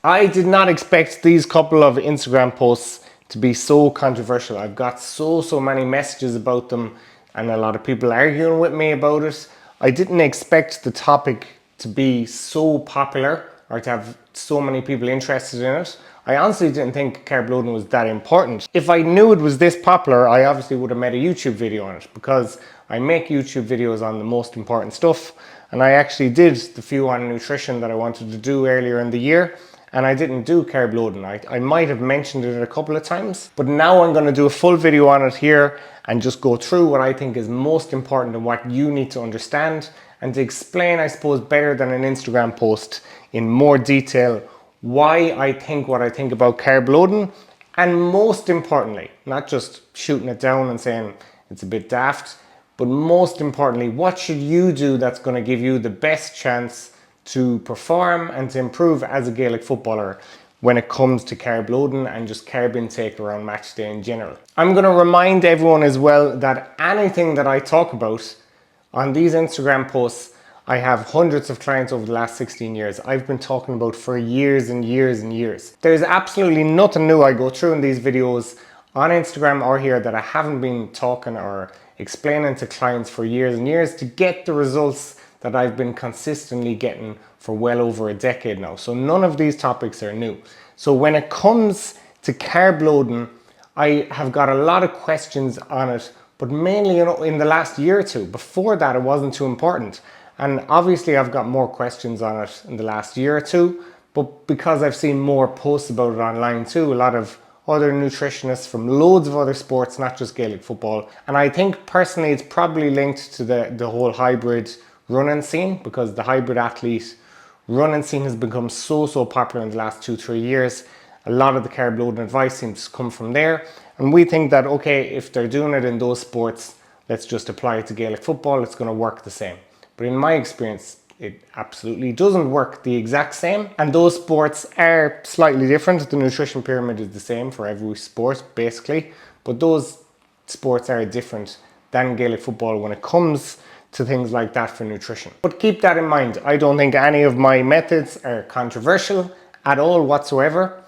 I did not expect these couple of Instagram posts to be so controversial. I've got so many messages about them and a lot of people arguing with me about it. I didn't expect the topic to be so popular or to have so many people interested in it. I honestly didn't think carb loading was that important. If I knew it was this popular, I obviously would have made a YouTube video on it, because I make YouTube videos on the most important stuff, and I actually did the few on nutrition that I wanted to do earlier in the year, and I didn't do carb loading. I might have mentioned it a couple of times, but now I'm going to do a full video on it here and just go through what I think is most important and what you need to understand, and to explain, I suppose, better than an Instagram post in more detail why I think what I think about carb loading, and most importantly, not just shooting it down and saying it's a bit daft, but most importantly, what should you do that's going to give you the best chance to perform and to improve as a Gaelic footballer when it comes to carb loading and just carb intake around match day in general. I'm going to remind everyone as well that anything that I talk about on these Instagram posts, I have hundreds of clients over the last 16 years. I've been talking about for years and years and years. There's absolutely nothing new I go through in these videos on Instagram or here that I haven't been talking or explaining to clients for years and years to get the results that I've been consistently getting for well over a decade now. So none of these topics are new. So when it comes to carb loading, I have got a lot of questions on it, but mainly in the last year or two. Before that, it wasn't too important. And obviously I've got more questions on it in the last year or two, but because I've seen more posts about it online too, a lot of other nutritionists from loads of other sports, not just Gaelic football. And I think personally it's probably linked to the whole hybrid running scene, because the hybrid athlete running scene has become so popular in the last 2-3 years. A lot of the carb loading advice seems to come from there. And we think that, okay, if they're doing it in those sports, let's just apply it to Gaelic football, it's going to work the same. But in my experience, it absolutely doesn't work the exact same. And those sports are slightly different. The nutrition pyramid is the same for every sport, basically. But those sports are different than Gaelic football when it comes to things like that for nutrition. But keep that in mind. I don't think any of my methods are controversial at all whatsoever.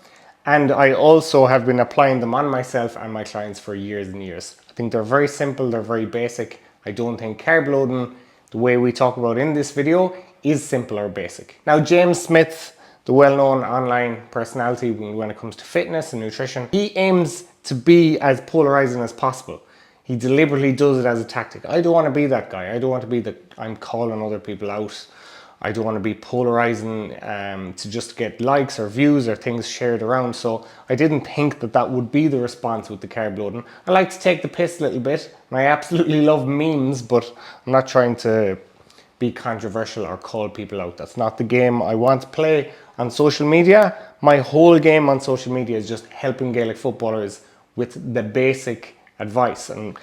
And I also have been applying them on myself and my clients for years and years. I think they're very simple, they're very basic. I don't think carb loading, the way we talk about in this video, is simple or basic. Now, James Smith, the well-known online personality when it comes to fitness and nutrition, he aims to be as polarizing as possible. He deliberately does it as a tactic. I don't want to be that guy. I don't want to be the, I'm calling other people out. I don't want to be polarizing to just get likes or views or things shared around. So I didn't think that that would be the response with the carb loading. I like to take the piss a little bit, and I absolutely love memes, but I'm not trying to be controversial or call people out. That's not the game I want to play on social media. My whole game on social media is just helping Gaelic footballers with the basic advice and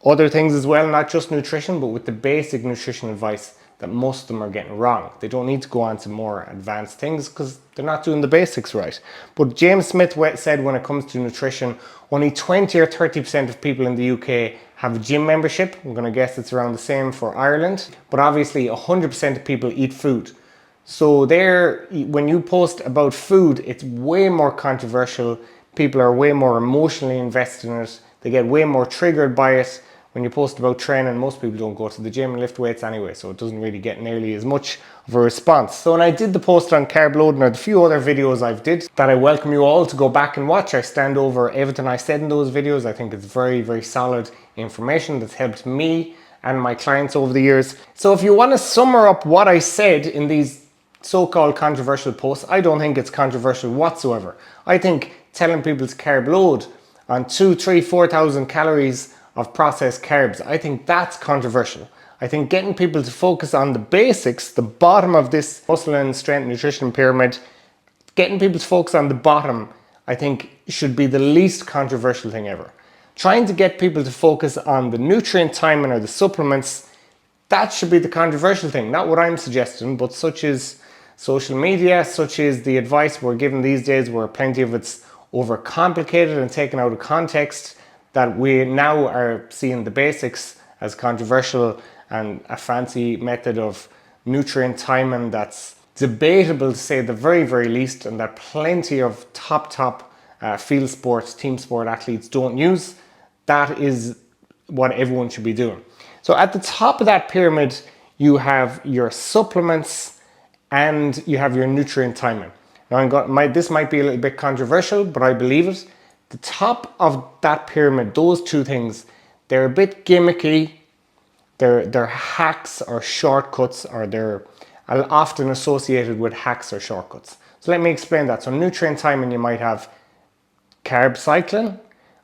other things as well, not just nutrition, but with the basic nutrition advice that most of them are getting wrong. They don't need to go on to more advanced things because they're not doing the basics right. But James Smith said when it comes to nutrition, only 20 or 30% of people in the UK have a gym membership. I'm going to guess it's around the same for Ireland. But obviously 100% of people eat food. So there, when you post about food, it's way more controversial. People are way more emotionally invested in it. They get way more triggered by it. When you post about training, most people don't go to the gym and lift weights anyway, so it doesn't really get nearly as much of a response. So when I did the post on carb loading, or the few other videos I've did that I welcome you all to go back and watch, I stand over everything I said in those videos. I think it's very solid information that's helped me and my clients over the years. So if you want to sum up what I said in these so-called controversial posts, I don't think it's controversial whatsoever. I think telling people to carb load on 2, 3, 4,000 calories of processed carbs, I think that's controversial. I think getting people to focus on the basics, the bottom of this muscle and strength nutrition pyramid, getting people to focus on the bottom, I think should be the least controversial thing ever. Trying to get people to focus on the nutrient timing or the supplements, that should be the controversial thing. Not what I'm suggesting, but such is social media, such is the advice we're given these days, where plenty of it's overcomplicated and taken out of context, that we now are seeing the basics as controversial and a fancy method of nutrient timing that's debatable to say the very, very least, and that plenty of top field sports, team sport athletes don't use. That is what everyone should be doing. So at the top of that pyramid, you have your supplements and you have your nutrient timing. Now this might be a little bit controversial, but I believe it. The top of that pyramid, those two things, they're a bit gimmicky. They're hacks or shortcuts, or they're often associated with hacks or shortcuts. So let me explain that. So nutrient timing, you might have carb cycling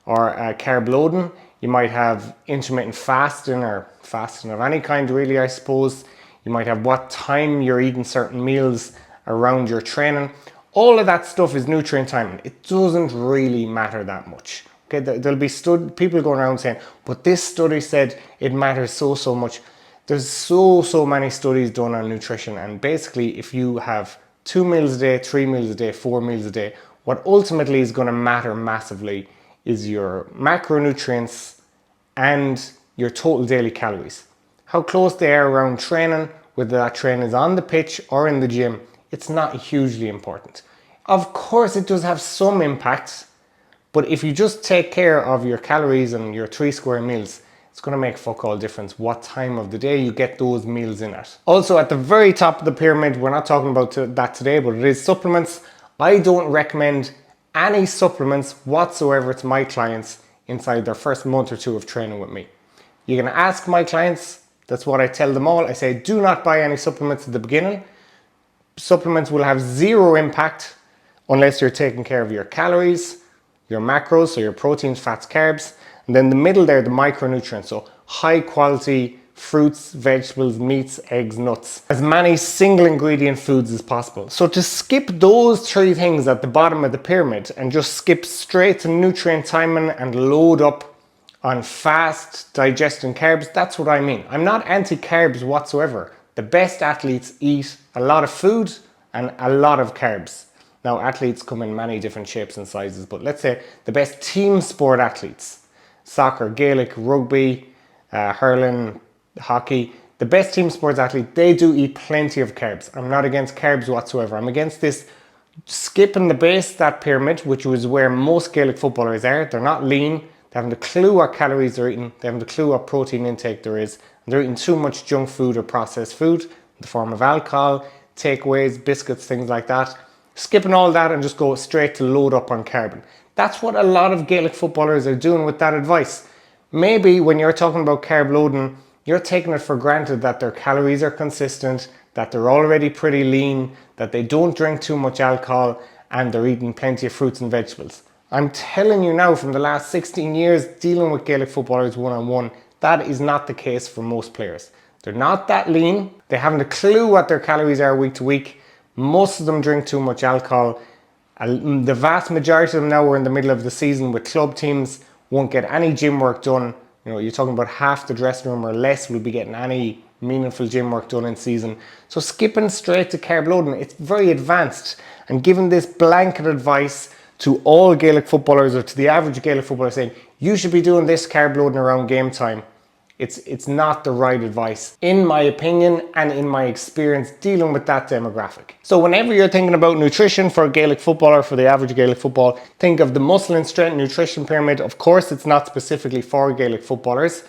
or carb loading. You might have intermittent fasting or fasting of any kind, really, I suppose. You might have what time you're eating certain meals around your training. All of that stuff is nutrient timing. It doesn't really matter that much. Okay, there'll be people going around saying, but this study said it matters so much. There's so many studies done on nutrition, and basically if you have 2 meals a day, 3 meals a day, 4 meals a day, what ultimately is going to matter massively is your macronutrients and your total daily calories. How close they are around training, whether that training is on the pitch or in the gym, it's not hugely important. Of course it does have some impact, but if you just take care of your calories and your 3 square meals, it's going to make fuck all difference what time of the day you get those meals in at. Also, at the very top of the pyramid, we're not talking about that today, but it is supplements. I don't recommend any supplements whatsoever to my clients inside their first month or two of training with me. You're going to ask my clients, that's what I tell them all. I say, do not buy any supplements at the beginning. Supplements will have zero impact unless you're taking care of your calories, your macros, so your proteins, fats, carbs, and then the middle there, the micronutrients, so high quality fruits, vegetables, meats, eggs, nuts, as many single ingredient foods as possible. So to skip those 3 things at the bottom of the pyramid and just skip straight to nutrient timing and load up on fast digestion carbs, that's what I mean. I'm not anti-carbs whatsoever. The best athletes eat a lot of food and a lot of carbs. Now, athletes come in many different shapes and sizes, but let's say the best team sport athletes, soccer, Gaelic, rugby, hurling, hockey, the best team sports athlete, they do eat plenty of carbs. I'm not against carbs whatsoever. I'm against this skipping the base of that pyramid, which was where most Gaelic footballers are. They're not lean. They haven't a clue what calories they're eating. They haven't a clue what protein intake there is. And they're eating too much junk food or processed food in the form of alcohol, takeaways, biscuits, things like that. Skipping all that and just go straight to load up on carbon. That's what a lot of Gaelic footballers are doing with that advice. Maybe when you're talking about carb loading, you're taking it for granted that their calories are consistent, that they're already pretty lean, that they don't drink too much alcohol, and they're eating plenty of fruits and vegetables. I'm telling you now, from the last 16 years dealing with Gaelic footballers one-on-one, that is not the case for most players. They're not that lean. They haven't a clue what their calories are week to week. Most of them drink too much alcohol. The vast majority of them, now we're in the middle of the season with club teams, won't get any gym work done. You know, you're talking about half the dressing room or less will be getting any meaningful gym work done in season. So skipping straight to carb loading, it's very advanced. And giving this blanket advice to all Gaelic footballers, or to the average Gaelic footballer, saying you should be doing this carb loading around game time, it's not the right advice, in my opinion and in my experience dealing with that demographic. So whenever you're thinking about nutrition for a Gaelic footballer, for the average Gaelic football, think of the muscle and strength nutrition pyramid. Of course, it's not specifically for Gaelic footballers.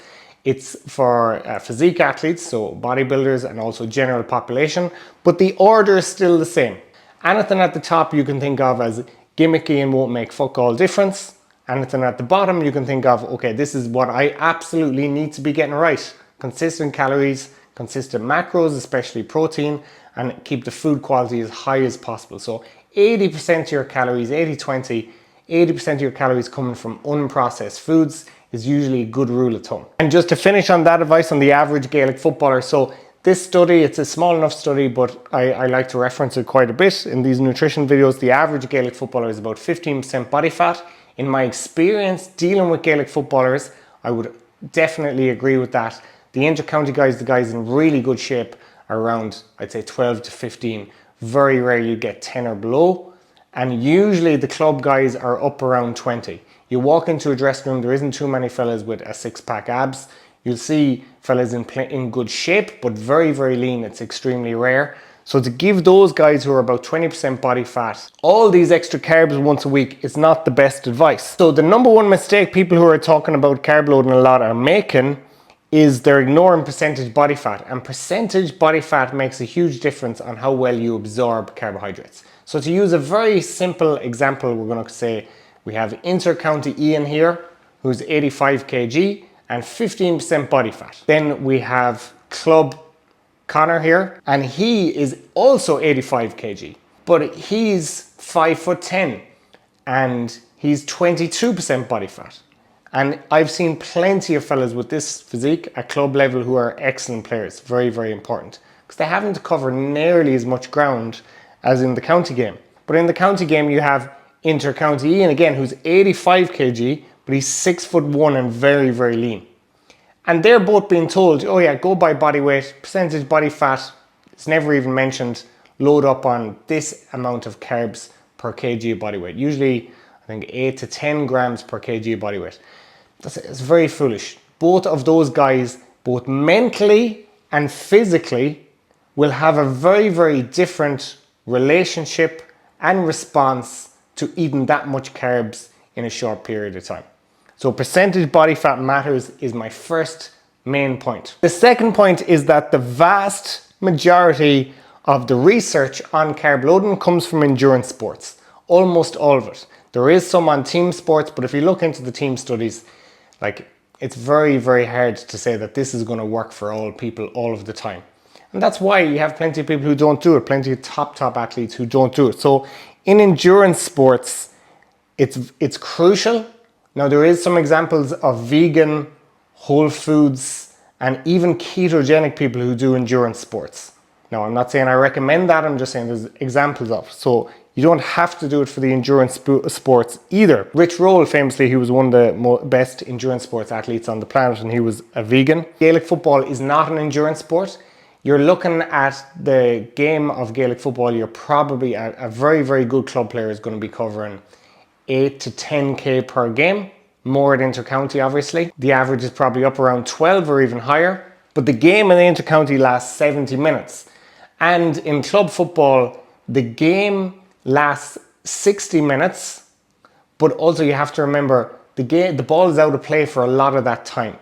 It's for physique athletes, so bodybuilders and also general population, but the order is still the same. Anything at the top you can think of as gimmicky and won't make fuck all difference. Anything at the bottom you can think of, okay, this is what I absolutely need to be getting right. Consistent calories, consistent macros, especially protein, and keep the food quality as high as possible. So 80% of your calories, 80-20, 80% of your calories coming from unprocessed foods is usually a good rule of thumb. And just to finish on that advice on the average Gaelic footballer, so this study, it's a small enough study, but I like to reference it quite a bit in these nutrition videos. The average Gaelic footballer is about 15% body fat. In my experience dealing with Gaelic footballers, I would definitely agree with that. The inter-county guys, the guys in really good shape, are around, I'd say 12 to 15. Very rarely you get 10 or below. And usually the club guys are up around 20. You walk into a dressing room, there isn't too many fellas with a 6-pack abs. You'll see fellas in good shape, but very, very lean. It's extremely rare. So to give those guys who are about 20% body fat all these extra carbs once a week is not the best advice. So the number one mistake people who are talking about carb loading a lot are making is they're ignoring percentage body fat. And percentage body fat makes a huge difference on how well you absorb carbohydrates. So to use a very simple example, we're going to say we have inter-county Ian here, who's 85 kg and 15% body fat. Then we have club Connor here, and he is also 85 kg, but he's 5'10" and he's 22% body fat. And I've seen plenty of fellas with this physique at club level who are excellent players, very, very important, because they haven't to cover nearly as much ground as in the county game. But in the county game, you have inter-county Ian again, who's 85 kg, but he's 6'1" and very, very lean. And they're both being told, oh yeah, go by body weight, percentage body fat, it's never even mentioned, load up on this amount of carbs per kg of body weight. Usually, I think 8 to 10 grams per kg of body weight. It's very foolish. Both of those guys, both mentally and physically, will have a very, very different relationship and response to eating that much carbs in a short period of time. So percentage body fat matters is my first main point. The second point is that the vast majority of the research on carb loading comes from endurance sports. Almost all of it. There is some on team sports, but if you look into the team studies, like it's very, very hard to say that this is going to work for all people all of the time. And that's why you have plenty of people who don't do it, plenty of top athletes who don't do it. So in endurance sports, it's crucial. Now, there is some examples of vegan, whole foods, and even ketogenic people who do endurance sports. Now, I'm not saying I recommend that, I'm just saying there's examples of. So you don't have to do it for the endurance sports either. Rich Roll, famously, he was one of the best endurance sports athletes on the planet, and he was a vegan. Gaelic football is not an endurance sport. You're looking at the game of Gaelic football, you're probably a very, very good club player is going to be covering 8 to 10k per game, more at inter-county obviously. The average is probably up around 12 or even higher, but the game in the inter-county lasts 70 minutes. And in club football, the game lasts 60 minutes, but also you have to remember the ball is out of play for a lot of that time.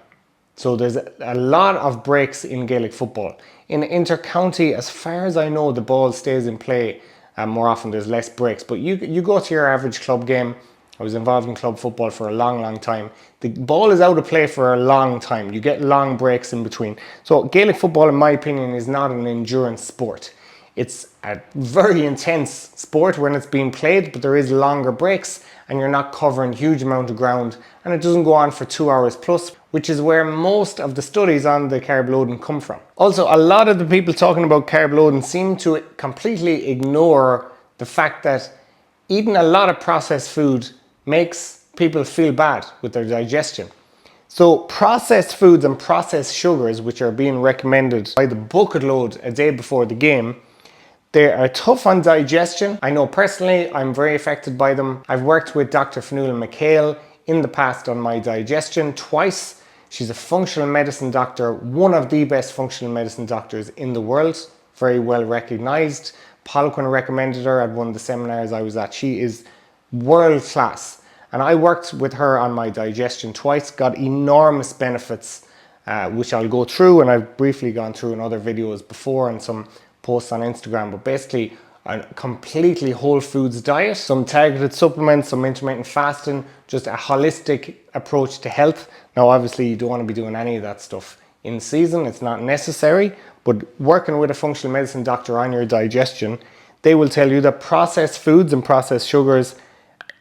So there's a lot of breaks in Gaelic football. In inter-county, as far as I know, the ball stays in play more often, there's less breaks. But you go to your average club game. I was involved in club football for a long, long time. The ball is out of play for a long time. You get long breaks in between. So Gaelic football, in my opinion, is not an endurance sport. It's a very intense sport when it's being played, but there is longer breaks and you're not covering huge amount of ground, and it doesn't go on for 2 hours plus, which is where most of the studies on the carb loading come from. Also, a lot of the people talking about carb loading seem to completely ignore the fact that eating a lot of processed food makes people feel bad with their digestion. So processed foods and processed sugars, which are being recommended by the bucket load a day before the game, they are tough on digestion. I know personally I'm very affected by them. I've worked with Dr. Fionnuala McHale in the past on my digestion twice. She's a functional medicine doctor, one of the best functional medicine doctors in the world, very well recognized. Poliquin recommended her at one of the seminars I was at. She is world class. And I worked with her on my digestion twice, got enormous benefits, which I'll go through, and I've briefly gone through in other videos before and some posts on Instagram. But basically a completely whole foods diet, some targeted supplements, some intermittent fasting, just a holistic approach to health. Now obviously you don't want to be doing any of that stuff in season, it's not necessary, but working with a functional medicine doctor on your digestion, they will tell you that processed foods and processed sugars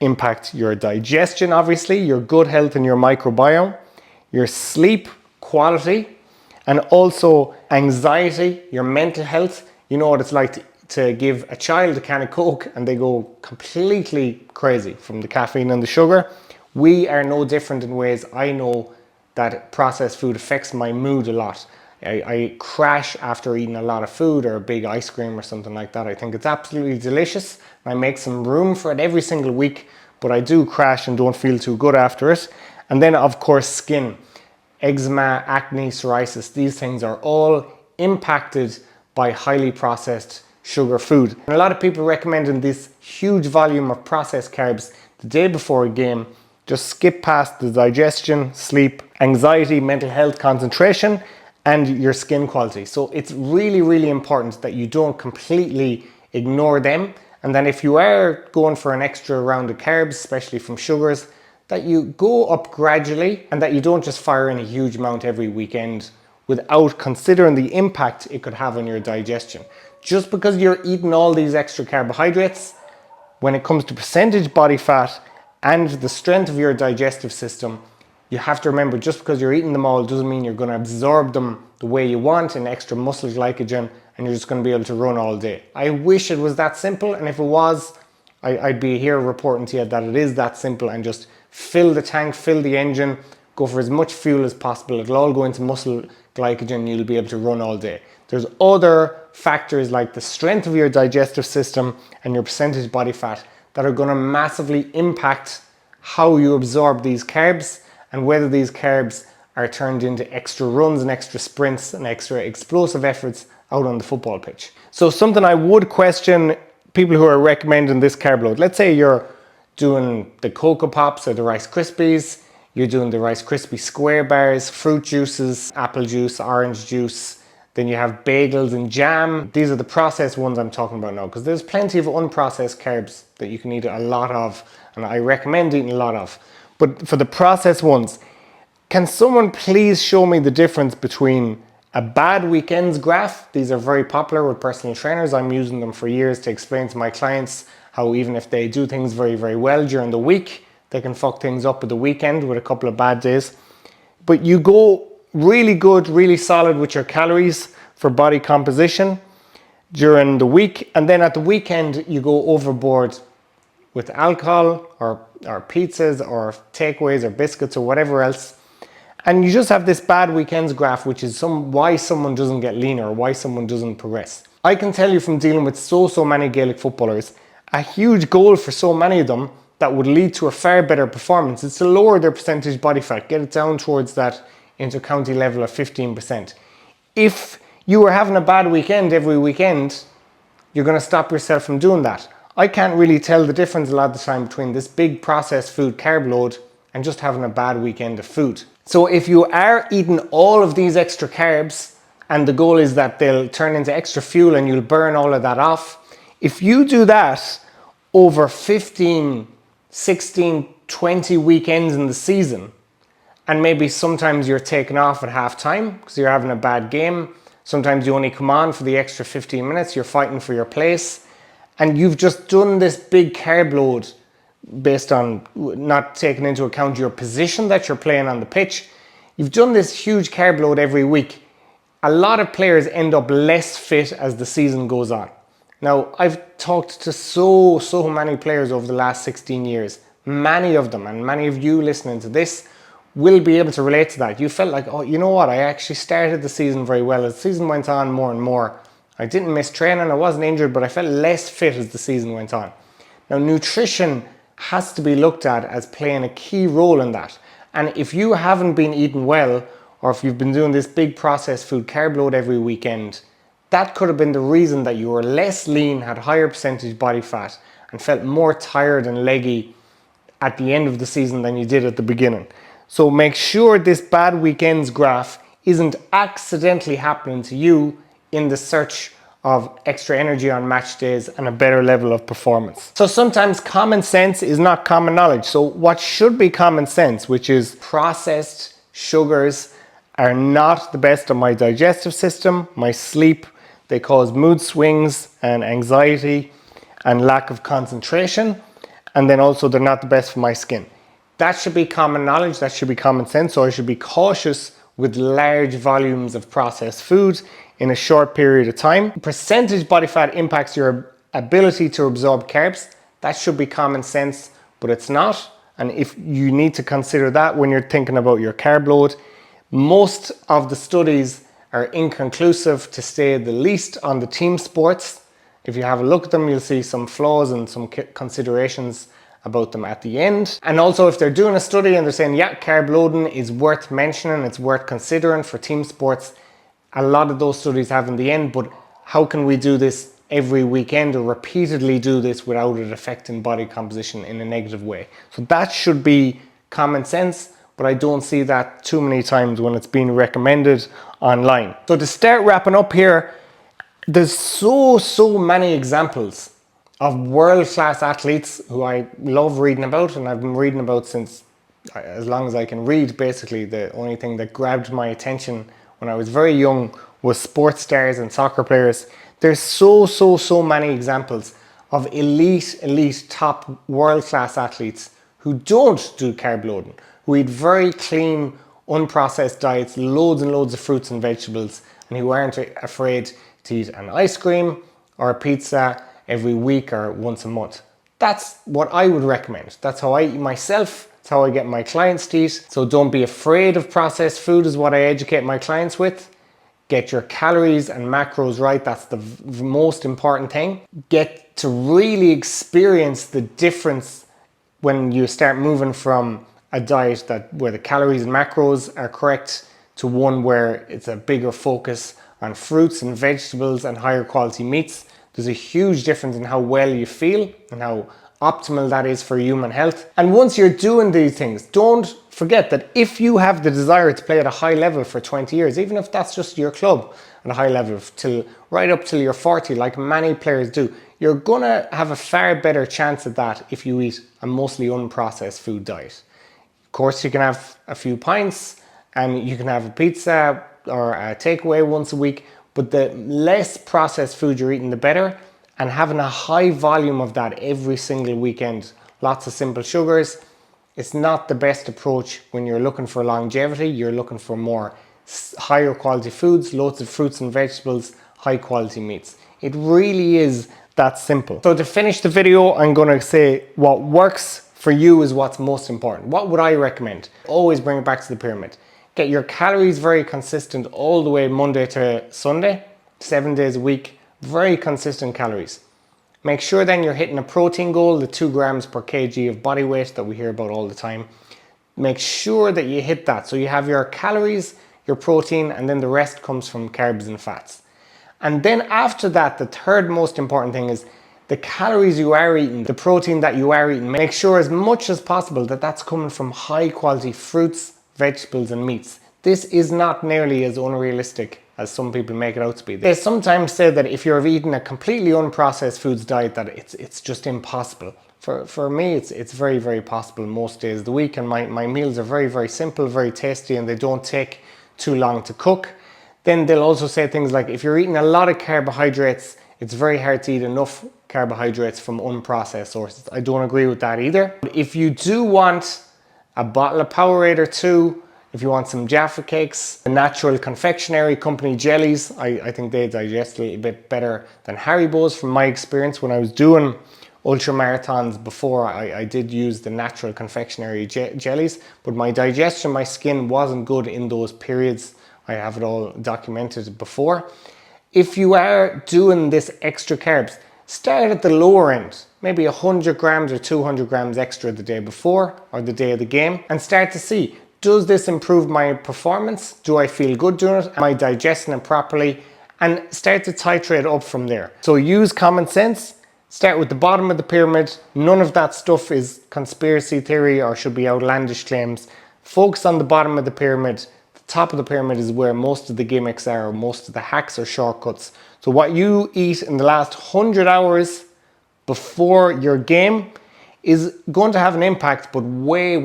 impact your digestion, obviously, your gut health and your microbiome, your sleep quality, and also anxiety, your mental health. You know what it's like to give a child a can of Coke and they go completely crazy from the caffeine and the sugar. We are no different in ways. I know that processed food affects my mood a lot. I crash after eating a lot of food or a big ice cream or something like that. I think it's absolutely delicious. I make some room for it every single week, but I do crash and don't feel too good after it. And then of course skin, eczema, acne, psoriasis, these things are all impacted by highly processed sugar food. And a lot of people recommending this huge volume of processed carbs the day before a game just skip past the digestion, sleep, anxiety, mental health, concentration, and your skin quality. So it's really, really important that you don't completely ignore them. And then if you are going for an extra round of carbs, especially from sugars, that you go up gradually and that you don't just fire in a huge amount every weekend without considering the impact it could have on your digestion. Just because you're eating all these extra carbohydrates, when it comes to percentage body fat and the strength of your digestive system, you have to remember, just because you're eating them all doesn't mean you're going to absorb them the way you want in extra muscle glycogen and you're just going to be able to run all day. I wish it was that simple, and if it was, I'd be here reporting to you that it is that simple, and just fill the tank, fill the engine, go for as much fuel as possible. It'll all go into muscle glycogen and you'll be able to run all day. There's other factors like the strength of your digestive system and your percentage body fat that are going to massively impact how you absorb these carbs and whether these carbs are turned into extra runs and extra sprints and extra explosive efforts out on the football pitch. So something I would question people who are recommending this carb load. Let's say you're doing the Cocoa Pops or the Rice Krispies, you're doing the Rice Krispie square bars, fruit juices, apple juice, orange juice, then you have bagels and jam. These are the processed ones I'm talking about now, because there's plenty of unprocessed carbs that you can eat a lot of, and I recommend eating a lot of. But for the processed ones, can someone please show me the difference between a bad weekends graph? These are very popular with personal trainers. I'm using them for years to explain to my clients how even if they do things very, very well during the week, they can fuck things up at the weekend with a couple of bad days. But you go really good, really solid with your calories for body composition during the week, and then at the weekend you go overboard with alcohol or pizzas or takeaways or biscuits or whatever else, and you just have this bad weekends graph, which is why someone doesn't get leaner or why someone doesn't progress. I can tell you from dealing with so many Gaelic footballers, a huge goal for so many of them that would lead to a far better performance is to lower their percentage body fat, get it down towards that inter-county level of 15%. If you were having a bad weekend every weekend, you're going to stop yourself from doing that. I can't really tell the difference a lot of the time between this big processed food carb load and just having a bad weekend of food. So if you are eating all of these extra carbs and the goal is that they'll turn into extra fuel and you'll burn all of that off, if you do that over 15, 16, 20 weekends in the season, and maybe sometimes you're taken off at half time because you're having a bad game, sometimes you only come on for the extra 15 minutes, you're fighting for your place, and you've just done this big carb load based on not taking into account your position that you're playing on the pitch. You've done this huge carb load every week. A lot of players end up less fit as the season goes on. Now, I've talked to so many players over the last 16 years. Many of them, and many of you listening to this, will be able to relate to that. You felt like, oh, you know what? I actually started the season very well. As the season went on more and more, I didn't miss training, I wasn't injured, but I felt less fit as the season went on. Now, nutrition has to be looked at as playing a key role in that. And if you haven't been eating well, or if you've been doing this big processed food carb load every weekend, that could have been the reason that you were less lean, had higher percentage body fat, and felt more tired and leggy at the end of the season than you did at the beginning. So make sure this bad weekends graph isn't accidentally happening to you in the search of extra energy on match days and a better level of performance. So sometimes common sense is not common knowledge. So what should be common sense, which is processed sugars are not the best on my digestive system, my sleep, they cause mood swings and anxiety and lack of concentration, and then also they're not the best for my skin. That should be common knowledge, that should be common sense, so I should be cautious with large volumes of processed food in a short period of time. Percentage body fat impacts your ability to absorb carbs. That should be common sense, but it's not. And if you need to consider that when you're thinking about your carb load, most of the studies are inconclusive, to say the least, on the team sports. If you have a look at them, you'll see some flaws and some considerations about them at the end. And also, if they're doing a study and they're saying, yeah, carb loading is worth mentioning, it's worth considering for team sports, a lot of those studies have in the end, but how can we do this every weekend or repeatedly do this without it affecting body composition in a negative way. So that should be common sense, but I don't see that too many times when it's being recommended online. So to start wrapping up here, there's so many examples of world-class athletes who I love reading about, and I've been reading about since as long as I can read. Basically, the only thing that grabbed my attention when I was very young was sports stars and soccer players. There's so many examples of elite top world-class athletes who don't do carb loading, who eat very clean, unprocessed diets, loads and loads of fruits and vegetables, and who aren't afraid to eat an ice cream or a pizza every week or once a month. That's what I would recommend. That's how I eat myself. That's how I get my clients to eat. So don't be afraid of processed food is what I educate my clients with. Get your calories and macros right. That's the most important thing. Get to really experience the difference when you start moving from a diet where the calories and macros are correct to one where it's a bigger focus on fruits and vegetables and higher quality meats. There's a huge difference in how well you feel and how optimal that is for human health. And once you're doing these things, don't forget that if you have the desire to play at a high level for 20 years, even if that's just your club at a high level right up till you're 40, like many players do, you're gonna have a far better chance at that if you eat a mostly unprocessed food diet. Of course, you can have a few pints and you can have a pizza or a takeaway once a week, but the less processed food you're eating, the better. And having a high volume of that every single weekend, lots of simple sugars, it's not the best approach when you're looking for longevity. You're looking for more higher quality foods, loads of fruits and vegetables, high quality meats. It really is that simple. So to finish the video, I'm gonna say what works for you is what's most important. What would I recommend? Always bring it back to the pyramid. Get your calories very consistent all the way Monday to Sunday, 7 days a week, very consistent calories. Make sure then you're hitting a protein goal, the 2 grams per kg of body weight that we hear about all the time. Make sure that you hit that. So you have your calories, your protein, and then the rest comes from carbs and fats. And then after that, the third most important thing is the calories you are eating, the protein that you are eating. Make sure as much as possible that that's coming from high quality fruits, vegetables and meats. This is not nearly as unrealistic as some people make it out to be. They sometimes say that if you're eating a completely unprocessed foods diet that it's just impossible. For me, it's very possible most days of the week, and my meals are very simple, very tasty, and they don't take too long to cook. Then they'll also say things like, if you're eating a lot of carbohydrates, it's very hard to eat enough carbohydrates from unprocessed sources. I don't agree with that either. But if you do want a bottle of Powerade or 2, if you want some Jaffa cakes, the natural confectionery company jellies, I think they digest a little bit better than Haribo's from my experience. When I was doing ultra marathons before, I did use the natural confectionery jellies, but my digestion, my skin wasn't good in those periods. I have it all documented before. If you are doing this extra carbs, start at the lower end, maybe 100 grams or 200 grams extra the day before or the day of the game, and start to see, does this improve my performance? Do I feel good doing it? Am I digesting it properly? And start to titrate up from there. So use common sense, start with the bottom of the pyramid. None of that stuff is conspiracy theory or should be outlandish claims. Focus on the bottom of the pyramid. The top of the pyramid is where most of the gimmicks are, or most of the hacks or shortcuts. So what you eat in the last 100 hours before your game is going to have an impact, but way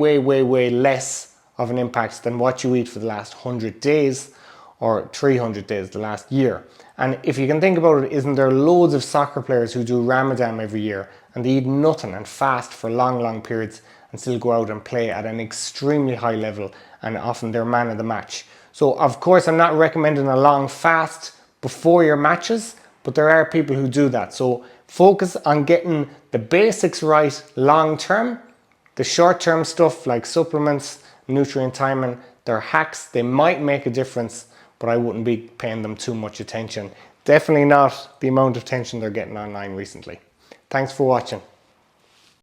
less of an impact than what you eat for the last 100 days or 300 days, the last year. And if you can think about it, isn't there loads of soccer players who do Ramadan every year and they eat nothing and fast for long periods and still go out and play at an extremely high level, and often they're man of the match. So of course I'm not recommending a long fast before your matches, but there are people who do that. So focus on getting the basics right long term. The short term stuff like supplements, nutrient timing, they're hacks, they might make a difference, but I wouldn't be paying them too much attention. Definitely not the amount of attention they're getting online recently. Thanks for watching.